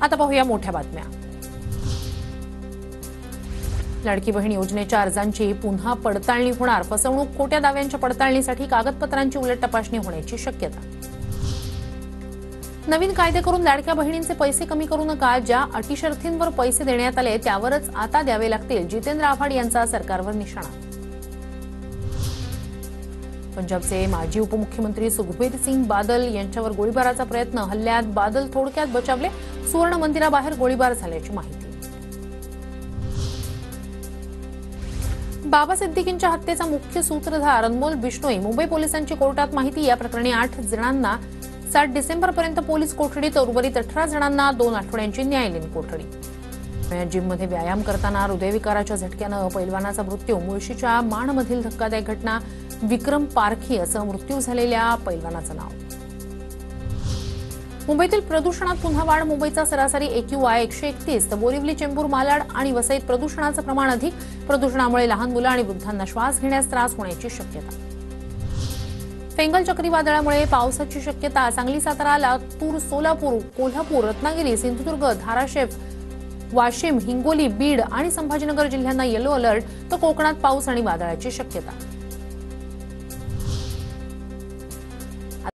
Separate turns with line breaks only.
आता पाहूया मोठ्या बातम्या। लाडकी बहीण योजनेच्या अर्जांची पुन्हा पडताळणी होणार। फसवणूक खोट्या दाव्यांच्या पडताळणीसाठी कागदपत्रांची उलट तपासणी होण्याची शक्यता। नवीन कायदे करून लाडक्या बहिणींचे पैसे कमी करू नका। ज्या अटी शर्तींवर पैसे देण्यात आले त्यावरच आता द्यावे लागतील। जितेंद्र आव्हाड यांचा सरकारवर निशाणा। पंजाबचे माजी उपमुख्यमंत्री सुखबीर सिंग बादल यांच्यावर गोळीबाराचा प्रयत्न। हल्ल्यात बादल थोडक्यात बचावले। सुवर्ण मंदिराबाहेर गोळीबार झाल्याची माहिती। बाबा सिद्दीकींच्या हत्येचा मुख्य सूत्रधार अनमोल बिश्नोई मुंबई पोलिसांची कोर्टात माहिती। या प्रकरणी 8 जणांना 7 डिसेंबरपर्यंत पोलीस कोठडीत, उर्वरित 18 जणांना 2 आठवड्यांची न्यायालयीन कोठडी। जिममध्ये व्यायाम करताना हृदयविकाराच्या झटक्यानं पैलवानाचा मृत्यू। मुळशीच्या माणमधील धक्कादायक घटना। विक्रम पारखी असं मृत्यू झालेल्या पैलवानाचं नाव। मुंबईतील प्रदूषणात पुन्हा वाढ। मुंबईचा सरासरी AQI 131 तर बोरिवली, चेंबूर, मालाड आणि वसईत प्रदूषणाचं प्रमाण अधिक। प्रदूषणामुळे लहान मुलं आणि वृद्धांना श्वास घेण्यास त्रास होण्याची शक्यता। फेंगल चक्रीवादळामुळे पावसाची शक्यता। सांगली, सातारा, लातूर, सोलापूर, कोल्हापूर, रत्नागिरी, सिंधुदुर्ग, धाराशिव, वाशिम, हिंगोली, बीड आणि संभाजीनगर जिल्ह्यांना येलो अलर्ट, तर कोकणात पाऊस आणि वादळाची शक्यता।